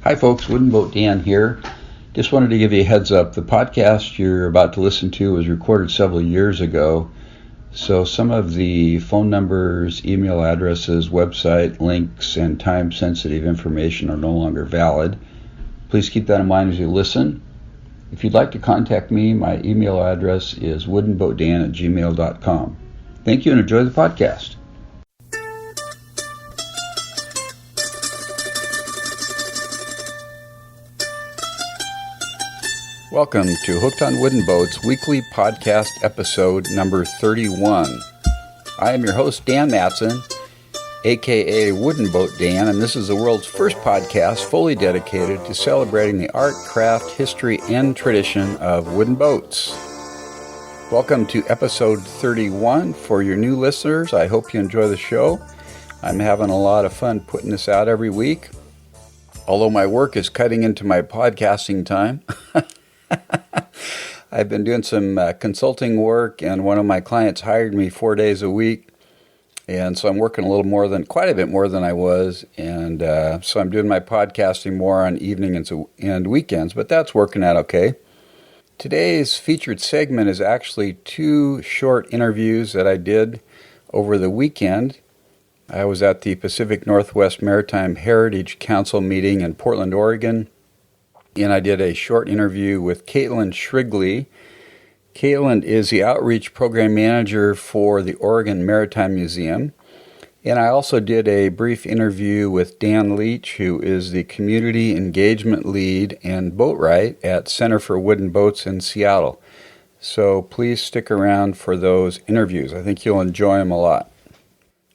Hi folks, Wooden Boat Dan here. Just wanted to give you a heads up. The podcast you're about to listen to was recorded several years ago, so some of the phone numbers, email addresses, website links, and time-sensitive information are no longer valid. Please keep that in mind as you listen. If you'd like to contact me, my email address is woodenboatdan@gmail.com. Thank you and enjoy the podcast. Welcome to Hooked on Wooden Boats weekly podcast episode number 31. I am your host, Dan Matson, aka Wooden Boat Dan, and this is the world's first podcast fully dedicated to celebrating the art, craft, history, and tradition of wooden boats. Welcome to episode 31. For your new listeners, I hope you enjoy the show. I'm having a lot of fun putting this out every week, although my work is cutting into my podcasting time. I've been doing some consulting work, and one of my clients hired me 4 days a week, and so I'm working quite a bit more than I was, and so I'm doing my podcasting more on evenings and weekends, but that's working out okay. Today's featured segment is actually two short interviews that I did over the weekend. I was at the Pacific Northwest Maritime Heritage Council meeting in Portland, Oregon, and I did a short interview with Caitlin Shrigley. Caitlin is the Outreach Program Manager for the Oregon Maritime Museum. And I also did a brief interview with Dan Leach, who is the Community Engagement Lead and Boatwright at Center for Wooden Boats in Seattle. So please stick around for those interviews. I think you'll enjoy them a lot.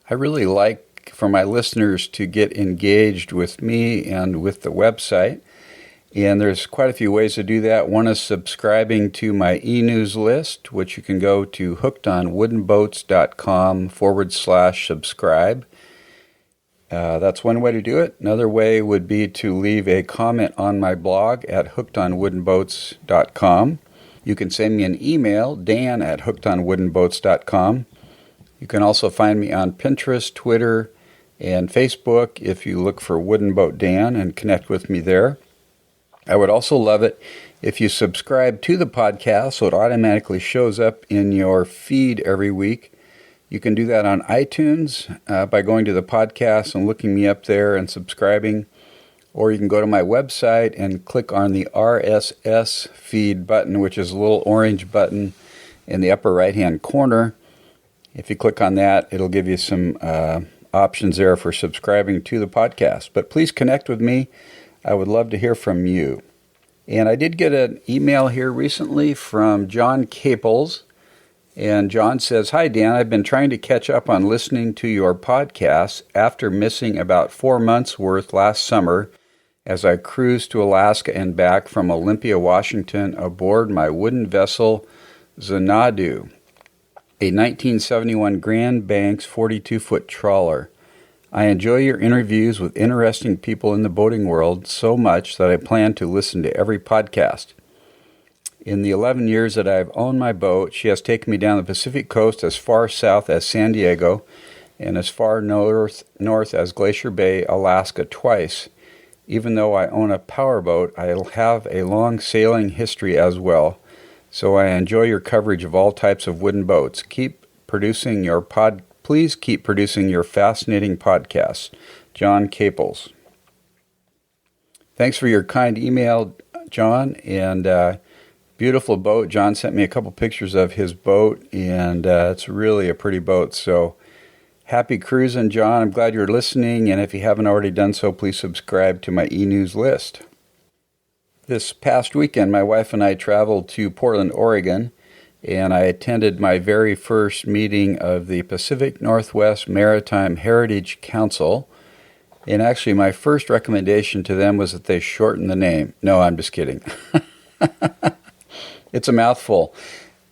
I really like for my listeners to get engaged with me and with the website. And there's quite a few ways to do that. One is subscribing to my e-news list, which you can go to hookedonwoodenboats.com/subscribe. That's one way to do it. Another way would be to leave a comment on my blog at hookedonwoodenboats.com. You can send me an email, dan@hookedonwoodenboats.com. You can also find me on Pinterest, Twitter, and Facebook if you look for Wooden Boat Dan and connect with me there. I would also love it if you subscribe to the podcast so it automatically shows up in your feed every week. You can do that on iTunes by going to the podcast and looking me up there and subscribing. Or you can go to my website and click on the RSS feed button, which is a little orange button in the upper right-hand corner. If you click on that, it'll give you some options there for subscribing to the podcast. But please connect with me. I would love to hear from you. And I did get an email here recently from John Caples. And John says, "Hi, Dan. I've been trying to catch up on listening to your podcasts after missing about 4 months' worth last summer as I cruised to Alaska and back from Olympia, Washington aboard my wooden vessel Xanadu, a 1971 Grand Banks 42-foot trawler. I enjoy your interviews with interesting people in the boating world so much that I plan to listen to every podcast. In the 11 years that I've owned my boat, she has taken me down the Pacific coast as far south as San Diego and as far north as Glacier Bay, Alaska twice. Even though I own a powerboat, I'll have a long sailing history as well, so I enjoy your coverage of all types of wooden boats. Please keep producing your fascinating podcasts. John Caples." Thanks for your kind email, John, and beautiful boat. John sent me a couple pictures of his boat, and it's really a pretty boat. So happy cruising, John. I'm glad you're listening, and if you haven't already done so, please subscribe to my e-news list. This past weekend, my wife and I traveled to Portland, Oregon, and I attended my very first meeting of the Pacific Northwest Maritime Heritage Council. And actually, my first recommendation to them was that they shorten the name. No, I'm just kidding. It's a mouthful.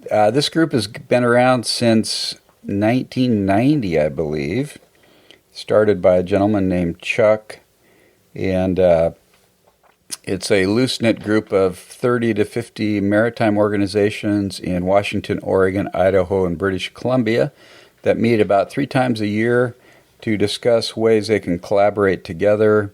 This group has been around since 1990, I believe. Started by a gentleman named Chuck. And it's a loose-knit group of 30 to 50 maritime organizations in Washington, Oregon, Idaho, and British Columbia that meet about 3 times a year to discuss ways they can collaborate together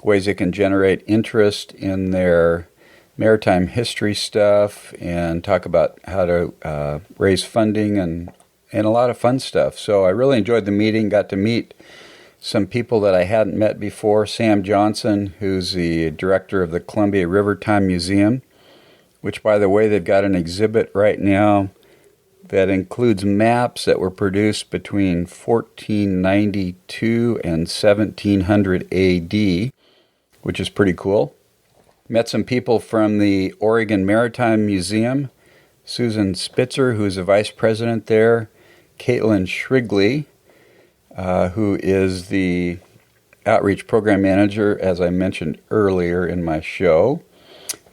ways they can generate interest in their maritime history stuff and talk about how to raise funding and a lot of fun stuff. So I really enjoyed the meeting, got to meet some people that I hadn't met before. Sam Johnson, who's the director of the Columbia Maritime Museum, which, by the way, they've got an exhibit right now that includes maps that were produced between 1492 and 1700 AD, which is pretty cool. Met some people from the Oregon Maritime Museum, Susan Spitzer, who's the vice president there, Caitlin Shrigley, who is the outreach program manager, as I mentioned earlier in my show.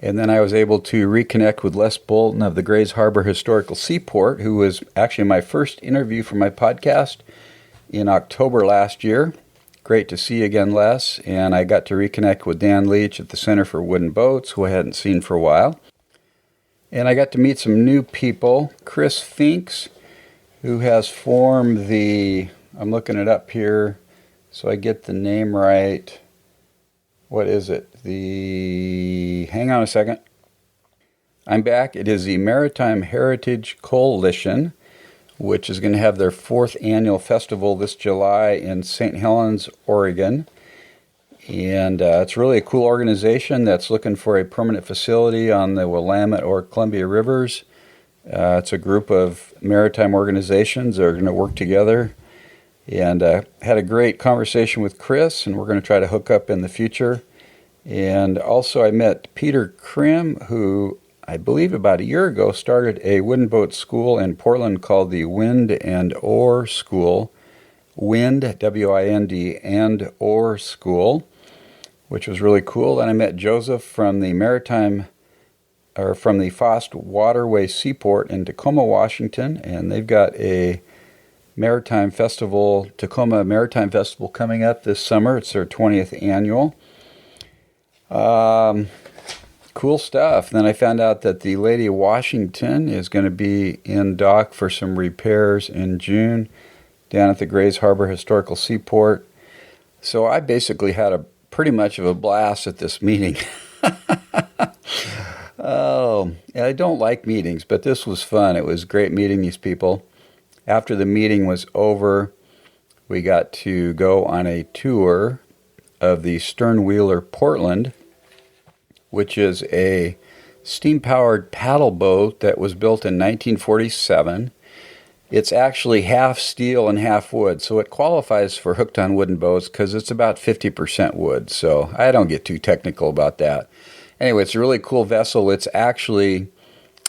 And then I was able to reconnect with Les Bolton of the Grays Harbor Historical Seaport, who was actually my first interview for my podcast in October last year. Great to see you again, Les. And I got to reconnect with Dan Leach at the Center for Wooden Boats, who I hadn't seen for a while. And I got to meet some new people. Chris Finks, who has formed the, I'm looking it up here so I get the name right. What is it? Hang on a second. I'm back. It is the Maritime Heritage Coalition, which is going to have their 4th annual festival this July in St. Helens, Oregon. And it's really a cool organization that's looking for a permanent facility on the Willamette or Columbia Rivers. It's a group of maritime organizations that are going to work together. And had a great conversation with Chris, and we're going to try to hook up in the future. And also I met Peter Krim, who I believe about a year ago started a wooden boat school in Portland called the Wind and Oar School. Wind, W-I-N-D, and Oar School, which was really cool. And I met Joseph from the Fost Waterway Seaport in Tacoma, Washington, and they've got a Maritime Festival, Tacoma Maritime Festival, coming up this summer. It's their 20th annual. Cool stuff. Then I found out that the Lady of Washington is going to be in dock for some repairs in June down at the Grays Harbor Historical Seaport. So I basically had pretty much of a blast at this meeting. Oh, I don't like meetings, but this was fun. It was great meeting these people. After the meeting was over, we got to go on a tour of the sternwheeler Portland, which is a steam-powered paddle boat that was built in 1947. It's actually half steel and half wood, so it qualifies for hooked on wooden boats because it's about 50% wood, so I don't get too technical about that. Anyway, it's a really cool vessel. It's actually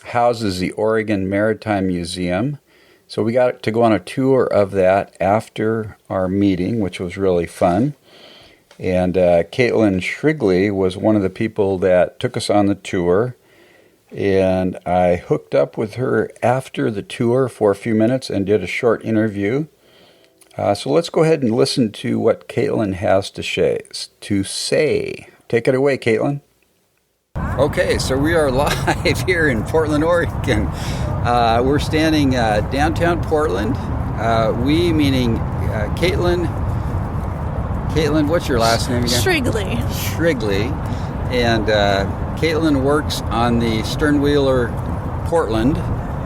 houses the Oregon Maritime Museum, so we got to go on a tour of that after our meeting, which was really fun. And Caitlin Shrigley was one of the people that took us on the tour. And I hooked up with her after the tour for a few minutes and did a short interview. So let's go ahead and listen to what Caitlin has to say. Take it away, Caitlin. Okay, so we are live here in Portland, Oregon. We're standing downtown Portland. We meaning Caitlin. Caitlin, what's your last name again? Shrigley. Shrigley. And Caitlin works on the sternwheeler Portland.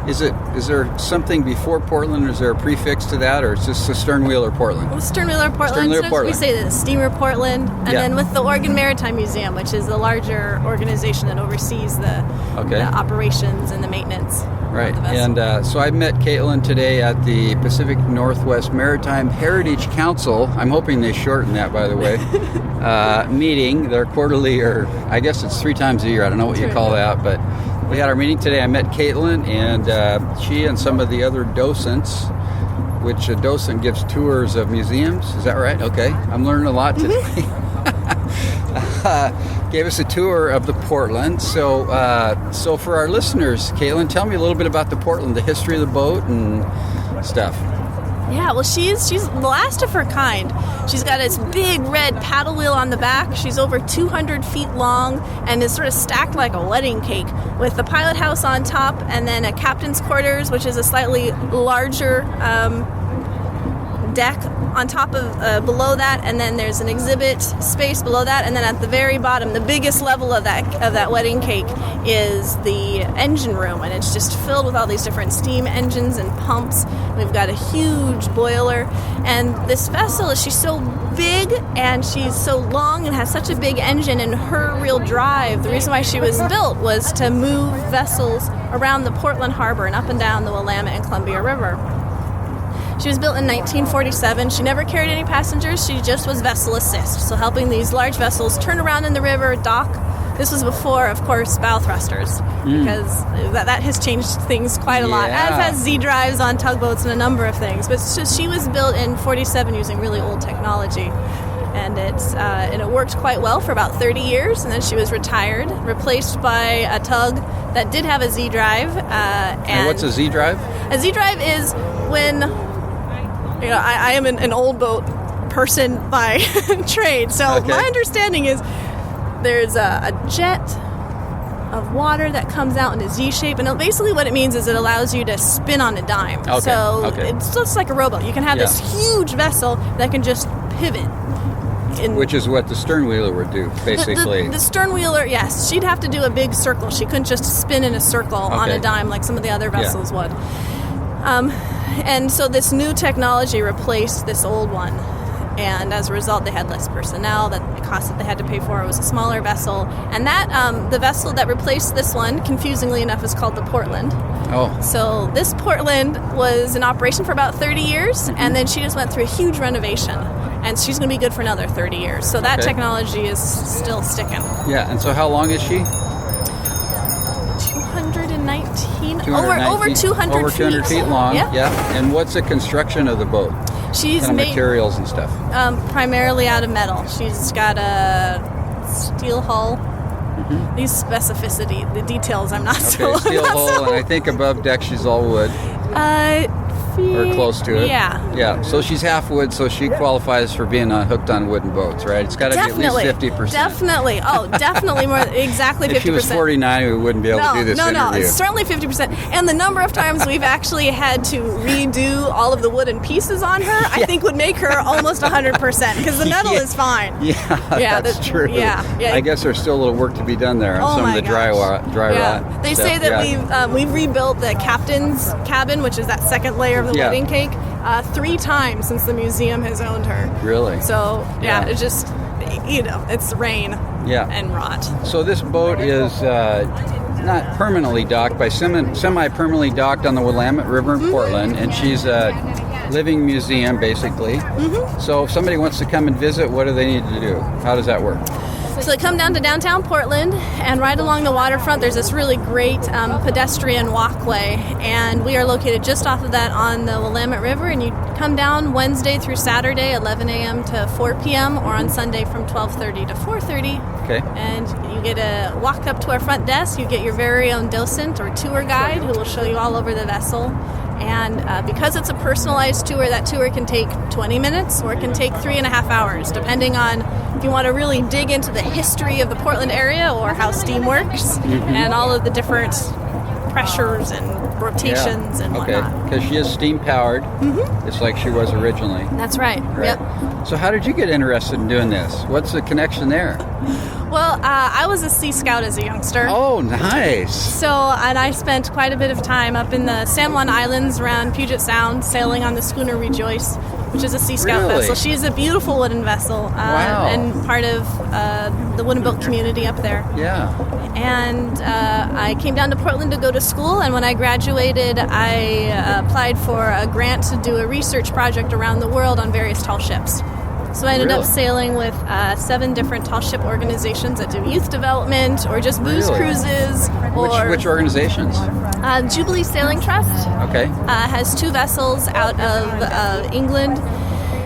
Is there something before Portland, or is there a prefix to that, or is this the sternwheeler Portland? Well, sternwheeler Portland. Sternwheeler Portland. We say the steamer Portland, and then with the Oregon Maritime Museum, which is the larger organization that oversees the operations and the maintenance. Right, and so I met Caitlin today at the Pacific Northwest Maritime Heritage Council. I'm hoping they shorten that, by the way. Meeting, their quarterly, or I guess it's 3 times a year. I don't know what you call that, but we had our meeting today. I met Caitlin, and she and some of the other docents, which a docent gives tours of museums. Is that right? Okay, I'm learning a lot today. Gave us a tour of the Portland. So for our listeners, Caitlin, tell me a little bit about the Portland, the history of the boat and stuff. Yeah, well, she's the last of her kind. She's got this big red paddle wheel on the back. She's over 200 feet long and is sort of stacked like a wedding cake, with the pilot house on top and then a captain's quarters, which is a slightly larger deck on top of below that, and then there's an exhibit space below that, and then at the very bottom, the biggest level of that wedding cake is the engine room, and it's just filled with all these different steam engines and pumps. We've got a huge boiler, and this vessel, she's so big and she's so long and has such a big engine, and her real drive, the reason why she was built was to move vessels around the Portland Harbor and up and down the Willamette and Columbia River. She was built in 1947. She never carried any passengers. She just was vessel assist, so helping these large vessels turn around in the river, dock. This was before, of course, bow thrusters, because that has changed things quite a lot, as has Z-drives on tugboats and a number of things. But she was built in 47 using really old technology, and it worked quite well for about 30 years, and then she was retired, replaced by a tug that did have a Z-drive. And what's a Z-drive? A Z-drive is when... I am an old boat person by trade, so my understanding is there's a jet of water that comes out in a Z shape, and basically what it means is it allows you to spin on a dime. It's just like a rowboat. You can have this huge vessel that can just pivot. Which is what the sternwheeler would do, basically. The sternwheeler, yes. She'd have to do a big circle. She couldn't just spin in a circle on a dime like some of the other vessels would. And so this new technology replaced this old one. And as a result, they had less personnel. The cost that they had to pay for it was a smaller vessel. And that the vessel that replaced this one, confusingly enough, is called the Portland. Oh. So this Portland was in operation for about 30 years, and then she just went through a huge renovation. And she's going to be good for another 30 years. So that technology is still sticking. Yeah, and so how long is she? 219. Over 200 feet. Over 200 feet long. Yeah. And what's the construction of the boat? She's kind of made materials and stuff. Primarily out of metal. She's got a steel hull. These specificity, the details, I'm not so. Steel hull, and I think above deck she's all wood. Or close to it. Yeah. So she's half wood, so she qualifies for being hooked on wooden boats, right? It's got to be at least 50%. Definitely. Oh, definitely more. Exactly 50%. If she was 49, we wouldn't be able to do this interview. No, it's certainly 50%. And the number of times we've actually had to redo all of the wooden pieces on her, I think would make her almost 100%, because the metal is fine. Yeah, that's true. Yeah. I guess there's still a little work to be done there on some of the dry rot. They say that we've rebuilt the captain's cabin, which is that second layer of the wedding cake, 3 times since the museum has owned her. Really? So, it's just, it's rain and rot. So this boat is not permanently docked, by semi-permanently docked on the Willamette River in Portland, and she's a living museum, basically. So if somebody wants to come and visit, what do they need to do? How does that work? So they come down to downtown Portland, and right along the waterfront there's this really great pedestrian walkway, and we are located just off of that on the Willamette River, and you come down Wednesday through Saturday, 11 a.m. to 4 p.m., or on Sunday from 12:30 to 4:30. Okay. And you get a walk up to our front desk, you get your very own docent or tour guide who will show you all over the vessel. And because it's a personalized tour, that tour can take 20 minutes or it can take 3.5 hours, depending on if you want to really dig into the history of the Portland area or how steam works and all of the different pressures and rotations and whatnot. Okay, because she is steam-powered, just like she was originally. That's right. Yep. So how did you get interested in doing this? What's the connection there? Well, I was a Sea Scout as a youngster. Oh, nice. So, and I spent quite a bit of time up in the San Juan Islands around Puget Sound, sailing on the schooner Rejoice, which is a Sea Scout vessel. She's a beautiful wooden vessel and part of the wooden boat community up there. Yeah. And I came down to Portland to go to school, and when I graduated, I applied for a grant to do a research project around the world on various tall ships. So I ended up sailing with 7 different tall ship organizations that do youth development or just booze cruises. Which organizations? Jubilee Sailing Trust has 2 vessels out of England.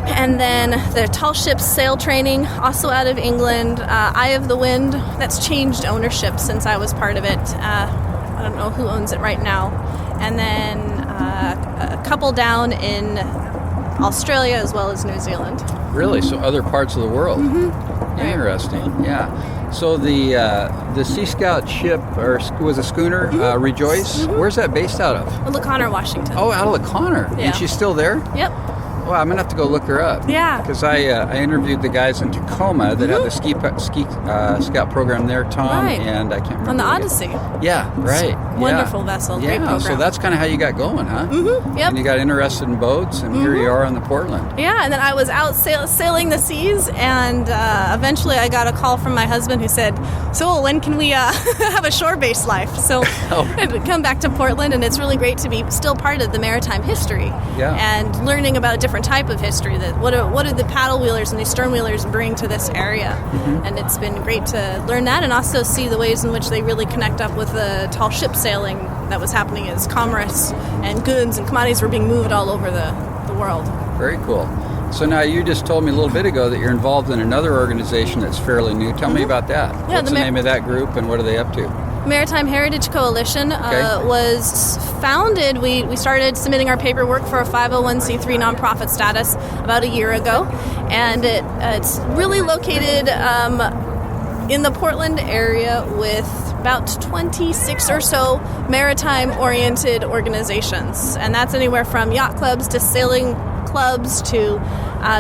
And then the tall ships sail training, also out of England. Eye of the Wind, that's changed ownership since I was part of it. I don't know who owns it right now. And then a couple down in Australia as well as New Zealand. Really? So other parts of the world? Interesting. Yeah. So the Sea Scout ship was a schooner, Rejoice. Where's that based out of? LaConner, Washington. Oh, out of LaConner. Yeah. And she's still there? Yep. Well, I'm going to have to go look her up. Yeah. Because I interviewed the guys in Tacoma that had the ski scout program there, Tom, Right. and I can't remember. On the again. Odyssey. Yeah, right. Wonderful vessel. Great program. So that's kind of how you got going, huh? Mm-hmm. Yep. And you got interested in boats, and here you are on the Portland. Yeah, and then I was out sailing the seas, and eventually I got a call from my husband who said, "So when can we have a shore-based life?" So I've come back to Portland, and it's really great to be still part of the maritime history and learning about a different type of history. That what do the paddle wheelers and the stern wheelers bring to this area? And it's been great to learn that, and also see the ways in which they really connect up with the tall ship sailing that was happening as commerce and goods and commodities were being moved all over the world. Very cool. So now you just told me a little bit ago that you're involved in another organization that's fairly new. Tell me about that. Yeah, What's the name of that group, and what are they up to? Maritime Heritage Coalition was founded. We started submitting our paperwork for a 501c3 nonprofit status about a year ago, and it's really located in the Portland area with about 26 or so maritime-oriented organizations, and that's anywhere from yacht clubs to sailing clubs to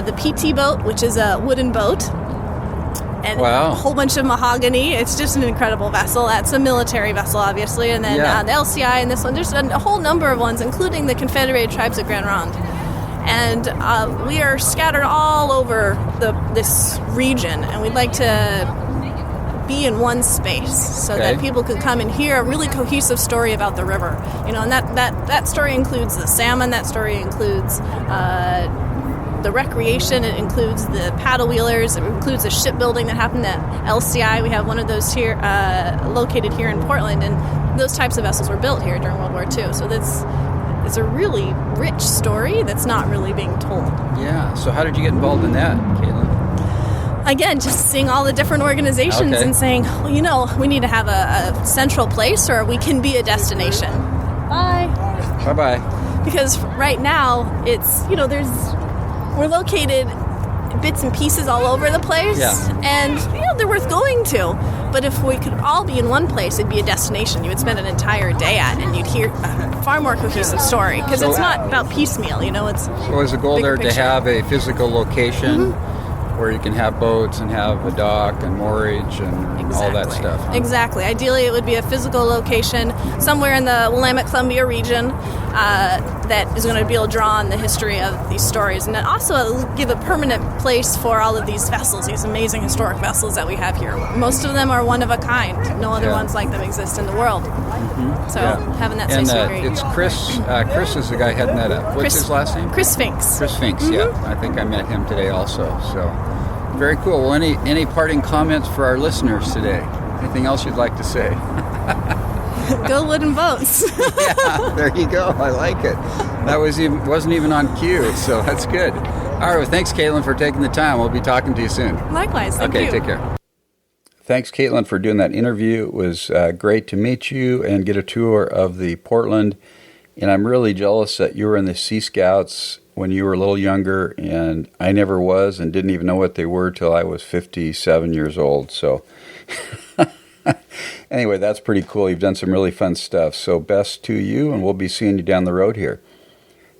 the PT boat, which is a wooden boat. And a whole bunch of mahogany. It's just an incredible vessel. That's a military vessel, obviously. And then the LCI and this one. There's a whole number of ones, including the Confederated Tribes of Grand Ronde. And we are scattered all over this region. And we'd like to be in one space so that people can come and hear a really cohesive story about the river. You know, and that story includes the salmon. That story includes the recreation. It includes the paddle wheelers. It includes the shipbuilding that happened at LCI. We have one of those here, located here in Portland, and those types of vessels were built here during World War II. So it's a really rich story that's not really being told. Yeah. So how did you get involved in that, Caitlin? Again, just seeing all the different organizations and saying, well, you know, we need to have a central place, or we can be a destination. Bye. Bye-bye. Because right now, it's, you know, we're located bits and pieces all over the place, and you know, they're worth going to. But if we could all be in one place, it'd be a destination you would spend an entire day at, and you'd hear a far more cohesive story, because it's not about piecemeal, you know. So is the goal there to have a physical location where you can have boats and have a dock and moorage and all that stuff? Huh? Exactly. Ideally, it would be a physical location somewhere in the Willamette Columbia region that is going to be able to draw on the history of these stories, and then also give a permanent place for all of these vessels, these amazing historic vessels that we have here. Most of them are one of a kind. No other ones like them exist in the world. So having that space would be great. It's Chris. Chris is the guy heading that up. What's his last name? Chris Finks. Chris Finks. Yeah, I think I met him today also. So very cool. Well, any parting comments for our listeners today? Anything else you'd like to say? Go wooden boats. Yeah, there you go. I like it. That wasn't even on cue, so that's good. All right, well, thanks, Caitlin, for taking the time. We'll be talking to you soon. Likewise. Thank you. Okay, take care. Thanks, Caitlin, for doing that interview. It was great to meet you and get a tour of the Portland. And I'm really jealous that you were in the Sea Scouts when you were a little younger, and I never was and didn't even know what they were till I was 57 years old. So anyway, that's pretty cool. You've done some really fun stuff. So best to you, and we'll be seeing you down the road here.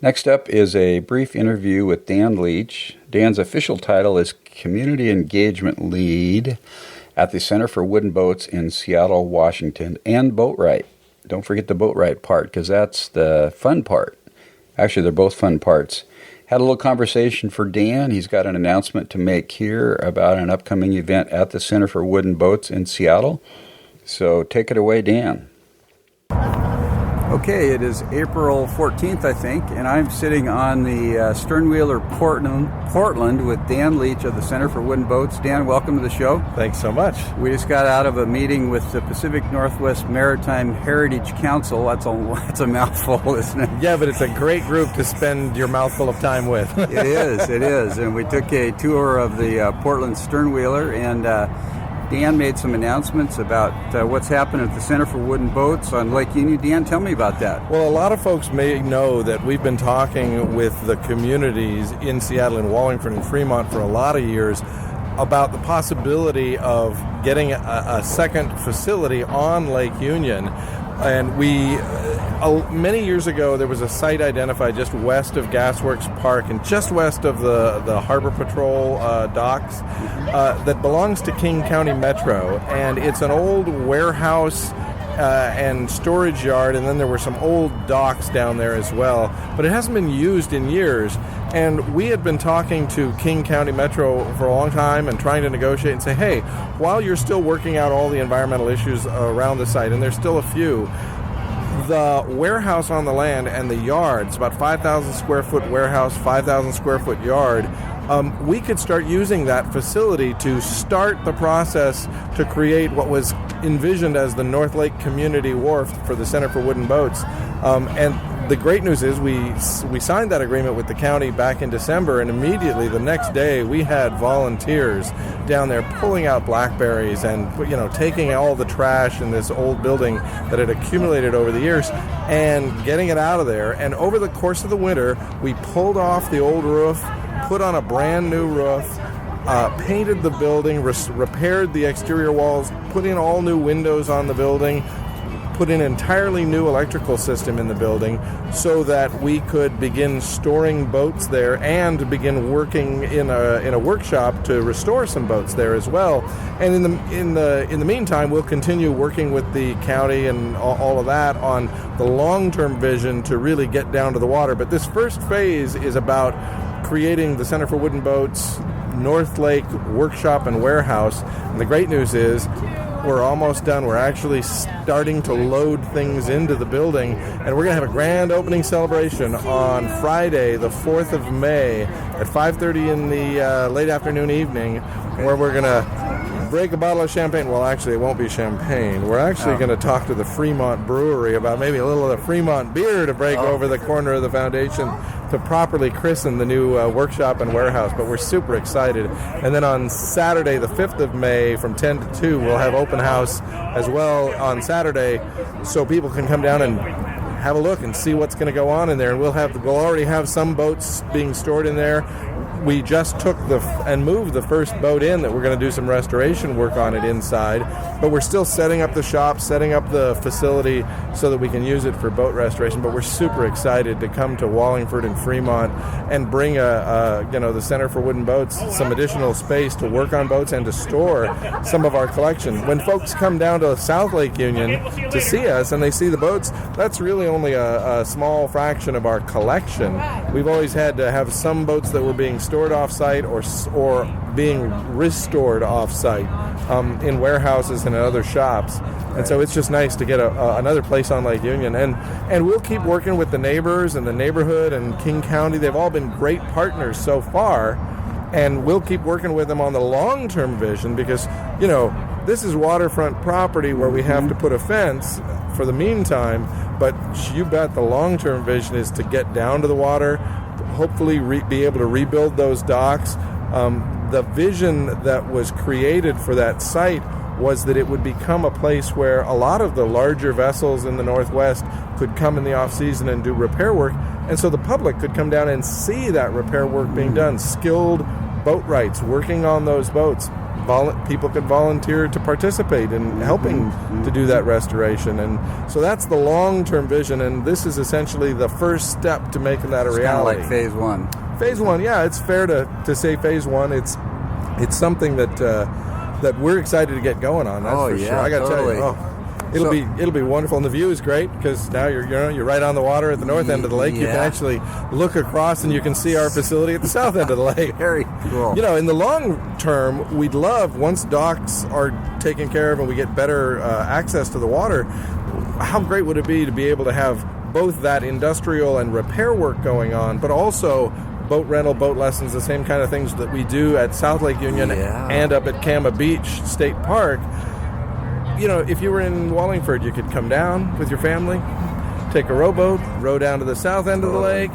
Next up is a brief interview with Dan Leach. Dan's official title is Community Engagement Lead at the Center for Wooden Boats in Seattle, Washington, and Boatwright. Don't forget the Boatwright part, because that's the fun part. Actually, they're both fun parts. Had a little conversation for Dan. He's got an announcement to make here about an upcoming event at the Center for Wooden Boats in Seattle. So take it away, Dan. Okay, it is April 14th, I think, and I'm sitting on the sternwheeler Portland with Dan Leach of the Center for Wooden Boats. Dan, welcome to the show. Thanks so much. We just got out of a meeting with the Pacific Northwest Maritime Heritage Council. That's a mouthful, isn't it? Yeah, but it's a great group to spend your mouthful of time with. It is. And we took a tour of the Portland sternwheeler, and Dan made some announcements about what's happening at the Center for Wooden Boats on Lake Union. Dan, tell me about that. Well, a lot of folks may know that we've been talking with the communities in Seattle and Wallingford and Fremont for a lot of years about the possibility of getting a second facility on Lake Union And we, many years ago, there was a site identified just west of Gasworks Park and just west of the Harbor Patrol docks that belongs to King County Metro. And it's an old warehouse and storage yard, and then there were some old docks down there as well. But it hasn't been used in years. And we had been talking to King County Metro for a long time and trying to negotiate and say, hey, while you're still working out all the environmental issues around the site, and there's still a few, the warehouse on the land and the yard, it's about 5,000 square foot warehouse, 5,000 square foot yard, we could start using that facility to start the process to create what was envisioned as the North Lake Community Wharf for the Center for Wooden Boats. And the great news is we signed that agreement with the county back in December, and immediately the next day we had volunteers down there pulling out blackberries and taking all the trash in this old building that had accumulated over the years and getting it out of there. And over the course of the winter, we pulled off the old roof, put on a brand new roof, painted the building, repaired the exterior walls, put in all new windows on the building, put in an entirely new electrical system in the building so that we could begin storing boats there and begin working in a workshop to restore some boats there as well. And in the meantime, we'll continue working with the county and all of that on the long-term vision to really get down to the water. But this first phase is about creating the Center for Wooden Boats North Lake Workshop and Warehouse. And the great news is we're almost done. We're actually starting to load things into the building, and we're going to have a grand opening celebration on Friday, the 4th of May at 5:30 in the late afternoon evening, where we're going to break a bottle of champagne. Well, actually, it won't be champagne. We're actually going to talk to the Fremont Brewery about maybe a little of the Fremont beer to break over the corner of the foundation to properly christen the new workshop and warehouse. But we're super excited. And then on Saturday, the 5th of May, from 10 to 2, we'll have open house as well on Saturday, so people can come down and have a look and see what's going to go on in there. And we'll already have some boats being stored in there. We just took and moved the first boat in that we're going to do some restoration work on it inside, but we're still setting up the shop, setting up the facility so that we can use it for boat restoration. But we're super excited to come to Wallingford and Fremont and bring the Center for Wooden Boats some additional space to work on boats and to store some of our collection. When folks come down to South Lake Union to see us and they see the boats, that's really only a small fraction of our collection. We've always had to have some boats that were being stored off-site or being restored off-site in warehouses and in other shops. And so it's just nice to get another place on Lake Union. And we'll keep working with the neighbors and the neighborhood and King County. They've all been great partners so far. And we'll keep working with them on the long-term vision because, this is waterfront property where we have to put a fence for the meantime. But you bet the long-term vision is to get down to the water, hopefully be able to rebuild those docks. The vision that was created for that site was that it would become a place where a lot of the larger vessels in the Northwest could come in the off-season and do repair work, and so the public could come down and see that repair work being done. Skilled boatwrights working on those boats. People could volunteer to participate in helping to do that restoration. And so that's the long-term vision, and this is essentially the first step to making that a reality. Kind of like phase one. Phase one, yeah, it's fair to say phase one. It's something that we're excited to get going on. That's for sure. I got to tell you, it'll be wonderful, and the view is great because now you're right on the water at the north end of the lake. You can actually look across and you can see our facility at the south end of the lake. Very cool. In the long term, we'd love, once docks are taken care of and we get better access to the water, how great would it be to be able to have both that industrial and repair work going on, but also boat rental, boat lessons, the same kind of things that we do at South Lake Union and up at Kama Beach State Park. If you were in Wallingford, you could come down with your family, take a rowboat, row down to the south end of the lake,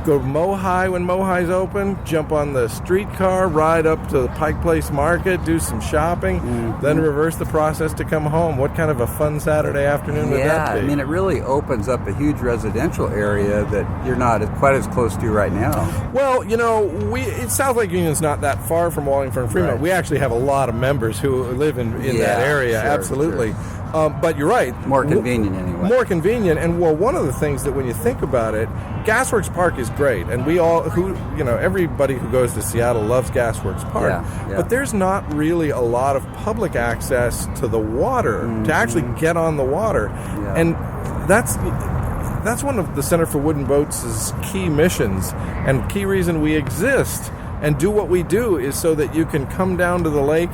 go to Mohi when Mohi's open, jump on the streetcar, ride up to the Pike Place Market, do some shopping, then reverse the process to come home. What kind of a fun Saturday afternoon would that be? I mean, it really opens up a huge residential area that you're not quite as close to right now. Well, South Lake Union's not that far from Wallingford and Fremont. Right. We actually have a lot of members who live in that area, absolutely. Sure. But you're right. More convenient anyway. More convenient. And well, one of the things that when you think about it, Gasworks Park is great. And everybody who goes to Seattle loves Gasworks Park. Yeah. But there's not really a lot of public access to the water, to actually get on the water. Yeah. And that's one of the Center for Wooden Boats' key missions and key reason we exist and do what we do is so that you can come down to the lake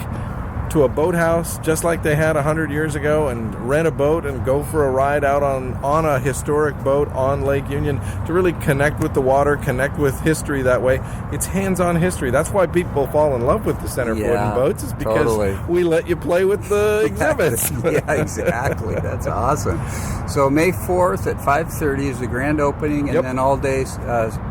to a boathouse just like they had 100 years ago and rent a boat and go for a ride out on a historic boat on Lake Union to really connect with the water, connect with history that way. It's hands-on history. That's why people fall in love with the Center for Wooden Boats is because we let you play with the exhibits. Yeah, exactly. That's awesome. So May 4th at 5:30 is the grand opening, and then all day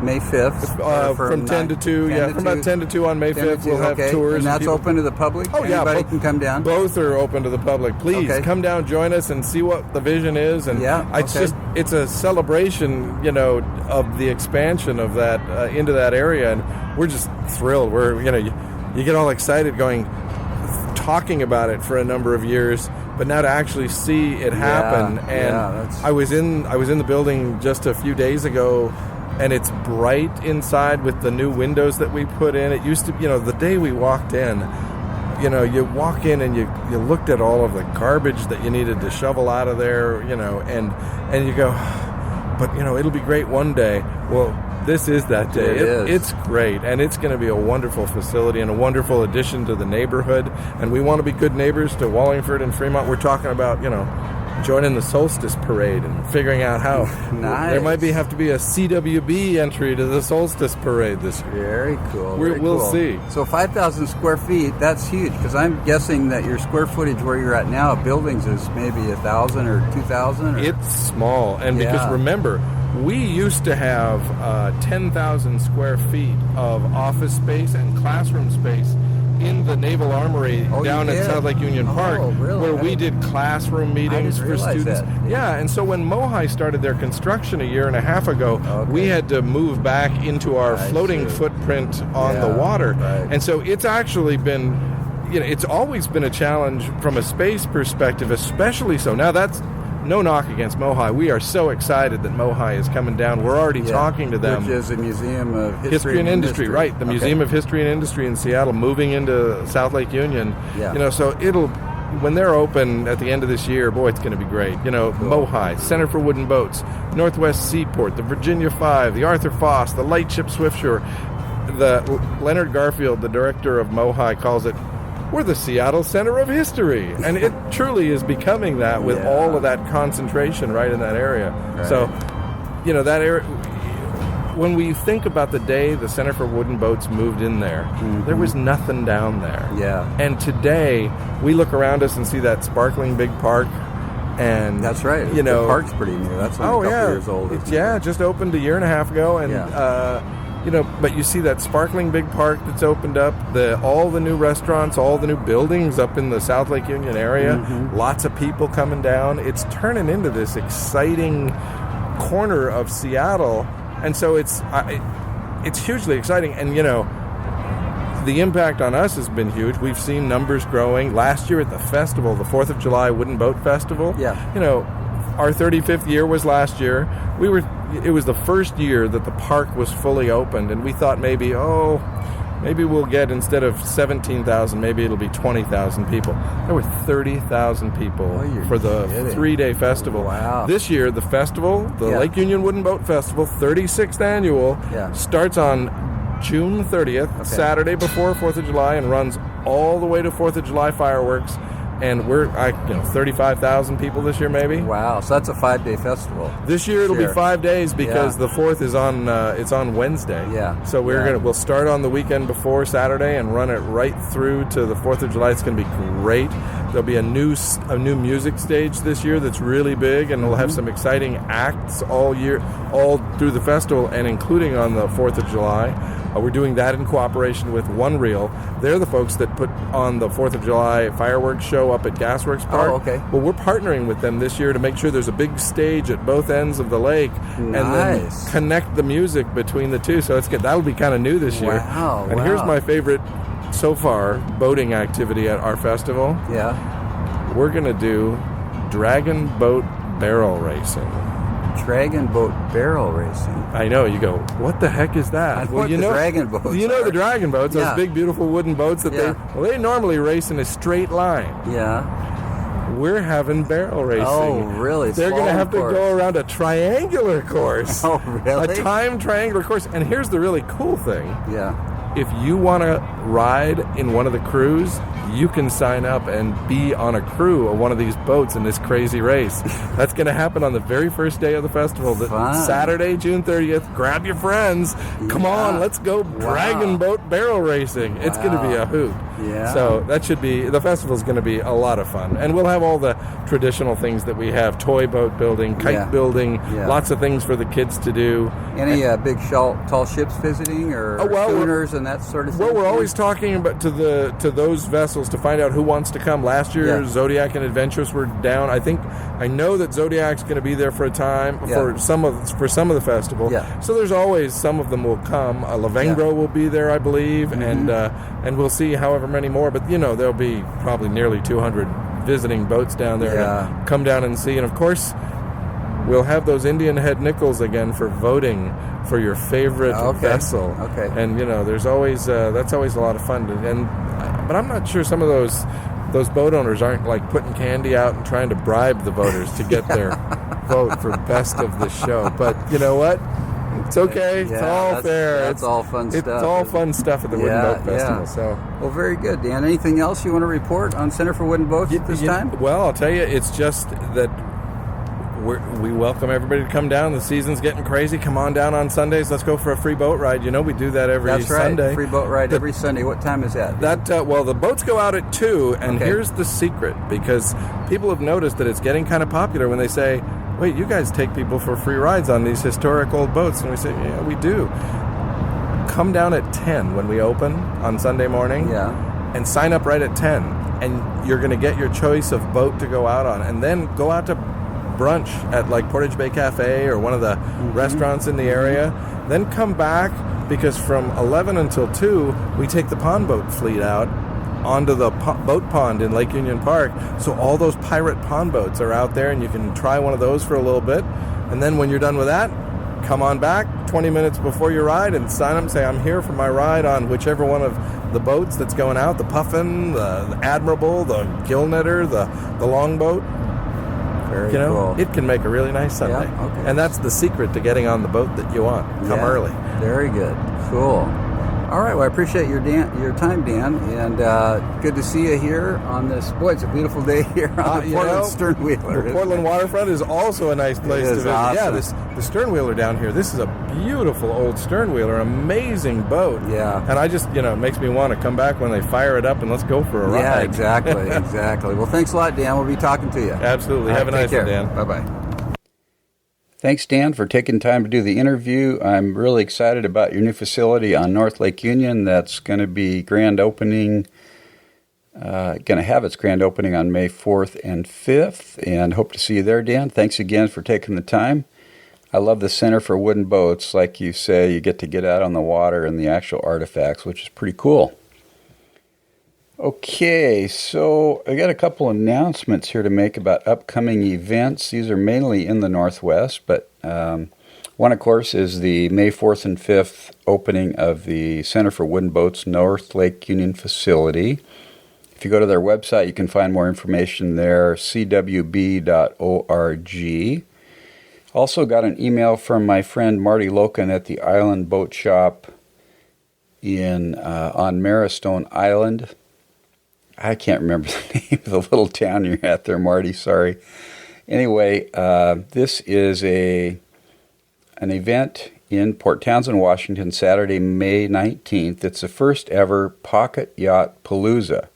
May 5th. From 10 to 2. From about 10 to 2 on May 5th, we'll have tours. And that's open to the public? Oh, yeah. Anybody can come down? Both are open to the public. Please come down, join us, and see what the vision is. And it's a celebration, of the expansion of that into that area, and we're just thrilled. We're, you get all excited talking about it for a number of years, but now to actually see it happen. I was in the building just a few days ago, and it's bright inside with the new windows that we put in. It used to, the day we walked in, you walk in and you looked at all of the garbage that you needed to shovel out of there, and you go, but it'll be great one day. Well, this is that day. It's great, and it's going to be a wonderful facility and a wonderful addition to the neighborhood. And we want to be good neighbors to Wallingford and Fremont. We're talking about, joining the Solstice Parade and figuring out how there might have to be a CWB entry to the Solstice Parade this year. Very cool. We'll see. So 5,000 square feet, that's huge, because I'm guessing that your square footage where you're at now, buildings is maybe 1,000 or 2,000? It's small, and because remember, we used to have 10,000 square feet of office space and classroom space in the Naval Armory down at South Lake Union Park, where we did classroom meetings for students. And so when MOHI started their construction a year and a half ago, we had to move back into our floating footprint on the water. And so it's actually been, it's always been a challenge from a space perspective, especially so. Now that's no knock against MOHI. We are so excited that MOHI is coming down. We're already talking to them. Which is a Museum of History and Industry. Right, the Museum of History and Industry in Seattle, moving into South Lake Union. So when they're open at the end of this year, boy, it's going to be great. MOHI, Center for Wooden Boats, Northwest Seaport, the Virginia 5, the Arthur Foss, the Lightship Swiftshore. Leonard Garfield, the director of MOHI, calls it, we're the Seattle Center of History. And it truly is becoming that with all of that concentration right in that area. Right. So, that area, when we think about the day the Center for Wooden Boats moved in there, there was nothing down there. And today, we look around us and see that sparkling big park. And that's right. The park's pretty new. That's only a couple years old. It just opened a year and a half ago. And but you see that sparkling big park that's opened up, all the new restaurants, all the new buildings up in the South Lake Union area, lots of people coming down. It's turning into this exciting corner of Seattle, and so it's hugely exciting. And the impact on us has been huge. We've seen numbers growing. Last year at the festival, the 4th of July Wooden Boat Festival, our 35th year was last year. It was the first year that the park was fully opened, and we thought maybe we'll get, instead of 17,000, maybe it'll be 20,000 people. There were 30,000 people for the 3-day festival. Wow. This year, the festival, the Lake Union Wooden Boat Festival, 36th annual, starts on June 30th, Saturday before 4th of July, and runs all the way to 4th of July fireworks. And we're 35,000 people this year, maybe. Wow! So that's a 5-day festival. This year it'll be 5 days because the 4th is on Wednesday. So we'll start on the weekend before Saturday and run it right through to the 4th of July. It's going to be great. There'll be a new music stage this year that's really big, and we'll have some exciting acts all through the festival, and including on the 4th of July. We're doing that in cooperation with One Reel. They're the folks that put on the 4th of July fireworks show up at Gasworks Park. Well, we're partnering with them this year to make sure there's a big stage at both ends of the lake, and then connect the music between the two. So that'll be kind of new this year. Wow! And here's my favorite so far boating activity at our festival. Yeah. We're going to do Dragon Boat Barrel Racing. Dragon Boat Barrel Racing. I know, you go, what the heck is that? Well, you know dragon boats. You know the dragon boats, those yeah. big, beautiful wooden boats that they normally race in a straight line. Yeah. We're having barrel racing. Oh, really? They're going to have to go around a triangular course. Oh, really? A timed triangular course. And here's the really cool thing. Yeah. If you want to ride in one of the crews, you can sign up and be on a crew of one of these boats in this crazy race. That's going to happen on the very first day of the festival, Saturday, June 30th. Grab your friends. Come on, let's go Dragon Boat Barrel Racing. It's going to be a hoot. Yeah. So the festival's going to be a lot of fun. And we'll have all the traditional things that we have, toy boat building, kite building, lots of things for the kids to do. Any big tall ships visiting or schooners and that sort of thing? Well, we're always talking about to those vessels to find out who wants to come. Last year, Zodiac and Adventurous were down. I know that Zodiac's going to be there for a time for some of the festival. Yeah. So there's always some of them will come. Lavengro will be there, I believe, and we'll see however many more. But there'll be probably nearly 200 visiting boats down there to come down and see. And of course, we'll have those Indian head nickels again for voting for your favorite vessel. Okay. And there's always that's always a lot of fun. But I'm not sure some of those boat owners aren't like putting candy out and trying to bribe the voters to get their vote for best of the show. But you know what? It's okay. It's all fair. That's all fun stuff. It's all fun stuff at the Wooden Boat Festival. So, well, very good, Dan. Anything else you want to report on Center for Wooden Boats at this time? Well, I'll tell you, it's just that we welcome everybody to come down. The season's getting crazy. Come on down on Sundays. Let's go for a free boat ride. We do that every Sunday. That's right. Free boat ride every Sunday. What time is that? Well, the boats go out at 2, and here's the secret, because people have noticed that it's getting kind of popular when they say, wait, you guys take people for free rides on these historic old boats. And we say, yeah, we do. Come down at 10 when we open on Sunday morning and sign up right at 10. And you're going to get your choice of boat to go out on. And then go out to brunch at like Portage Bay Cafe or one of the restaurants in the area. Then come back, because from 11 until 2, we take the pond boat fleet out onto the boat pond in Lake Union Park. So all those pirate pond boats are out there, and you can try one of those for a little bit. And then when you're done with that, come on back 20 minutes before your ride and sign up and say, I'm here for my ride on whichever one of the boats that's going out, the Puffin, the Admirable, the Gillnetter, the Longboat. Very cool. It can make a really nice Sunday. Yeah, okay. And that's the secret to getting on the boat that you want. Come early. Very good. Cool. All right. Well, I appreciate your time, Dan, and good to see you here on this. Boy, it's a beautiful day here on the Portland Sternwheeler. The Portland waterfront is also a nice place to visit. Awesome. Yeah, the Sternwheeler down here. This is a beautiful old Sternwheeler, amazing boat. Yeah. And I just, it makes me want to come back when they fire it up and let's go for a ride. Yeah, exactly. Well, thanks a lot, Dan. We'll be talking to you. Absolutely. Have a nice one, Dan. Bye-bye. Thanks, Dan, for taking time to do the interview. I'm really excited about your new facility on North Lake Union. That's going to be grand opening, going to have its grand opening on May 4th and 5th, and hope to see you there, Dan. Thanks again for taking the time. I love the Center for Wooden Boats. Like you say, you get to get out on the water and the actual artifacts, which is pretty cool. Okay, so I got a couple announcements here to make about upcoming events. These are mainly in the Northwest, but one, of course, is the May 4th and 5th opening of the Center for Wooden Boats North Lake Union facility. If you go to their website, you can find more information there, cwb.org. Also got an email from my friend Marty Loken at the Island Boat Shop on Marrowstone Island. I can't remember the name of the little town you're at there, Marty. Sorry. Anyway, this is an event in Port Townsend, Washington, Saturday, May 19th. It's the first ever Pocket Yacht Palooza.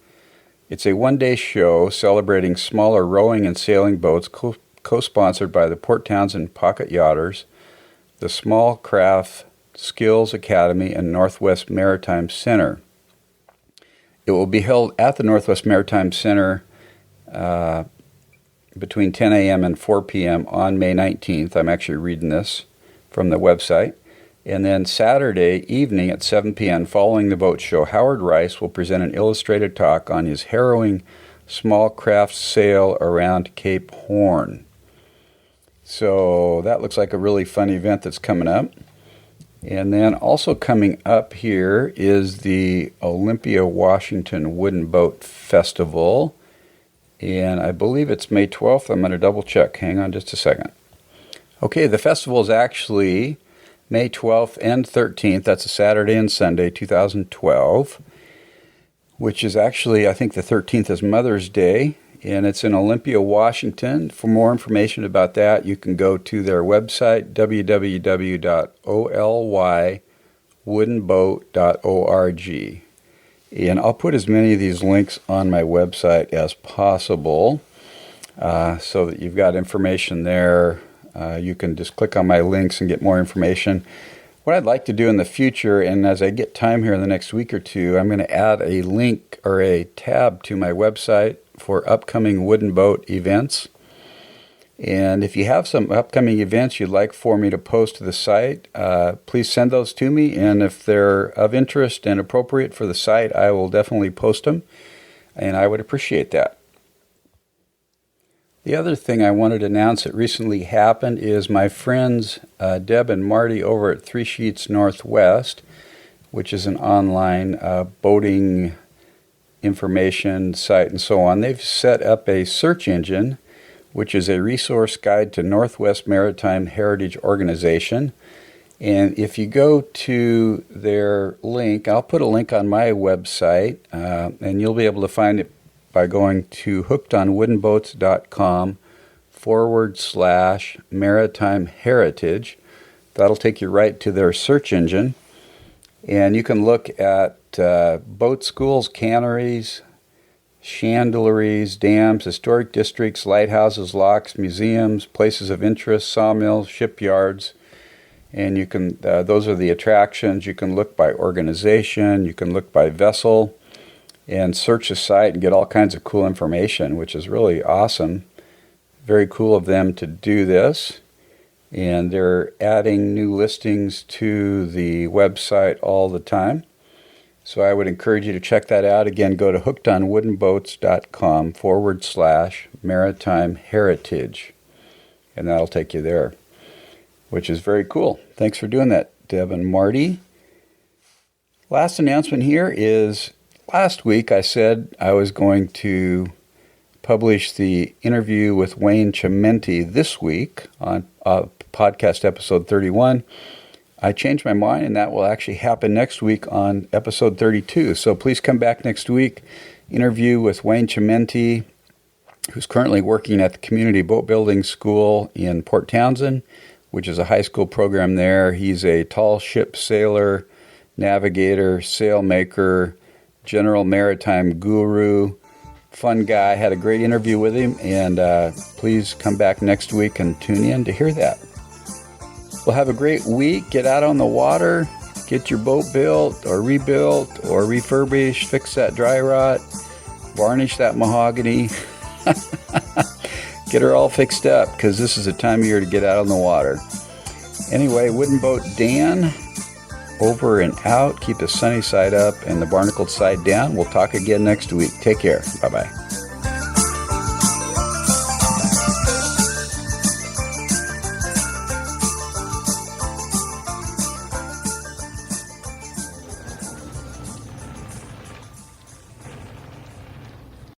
It's a one-day show celebrating smaller rowing and sailing boats, co-sponsored by the Port Townsend Pocket Yachters, the Small Craft Skills Academy, and Northwest Maritime Center. It will be held at the Northwest Maritime Center between 10 a.m. and 4 p.m. on May 19th. I'm actually reading this from the website. And then Saturday evening at 7 p.m. following the boat show, Howard Rice will present an illustrated talk on his harrowing small craft sail around Cape Horn. So that looks like a really fun event that's coming up. And then also coming up here is the Olympia, Washington Wooden Boat Festival. And I believe it's May 12th. I'm going to double check. Hang on just a second. Okay, the festival is actually May 12th and 13th. That's a Saturday and Sunday, 2012, which is actually, I think the 13th is Mother's Day, and it's in Olympia, Washington. For more information about that, you can go to their website, www.olywoodenboat.org. And I'll put as many of these links on my website as possible so that you've got information there. You can just click on my links and get more information. What I'd like to do in the future, and as I get time here in the next week or two, I'm going to add a link or a tab to my website for upcoming wooden boat events. And if you have some upcoming events you'd like for me to post to the site, please send those to me. And if they're of interest and appropriate for the site, I will definitely post them. And I would appreciate that. The other thing I wanted to announce that recently happened is my friends Deb and Marty over at Three Sheets Northwest, which is an online boating information site and so on. They've set up a search engine, which is a resource guide to Northwest Maritime Heritage Organization. And if you go to their link, I'll put a link on my website, and you'll be able to find it by going to hookedonwoodenboats.com/maritime heritage. That'll take you right to their search engine. And you can look at boat schools, canneries, chandleries, dams, historic districts, lighthouses, locks, museums, places of interest, sawmills, shipyards. And you can those are the attractions. You can look by organization. You can look by vessel and search the site and get all kinds of cool information, which is really awesome. Very cool of them to do this. And they're adding new listings to the website all the time. So I would encourage you to check that out. Again, go to hookedonwoodenboats.com/maritime heritage. And that'll take you there, which is very cool. Thanks for doing that, Deb and Marty. Last announcement here is last week I said I was going to publish the interview with Wayne Chimenti this week on podcast episode 31. I changed my mind, and that will actually happen next week on episode 32. So please come back next week. Interview with Wayne Chimenti, who's currently working at the Community Boat Building School in Port Townsend, which is a high school program there. He's a tall ship sailor, navigator, sailmaker, general maritime guru, fun guy. Had a great interview with him, and please come back next week and tune in to hear that. Well, have a great week. Get out on the water. Get your boat built or rebuilt or refurbished. Fix that dry rot. Varnish that mahogany. Get her all fixed up, because this is the time of year to get out on the water. Anyway, Wooden Boat Dan, over and out. Keep the sunny side up and the barnacled side down. We'll talk again next week. Take care. Bye-bye.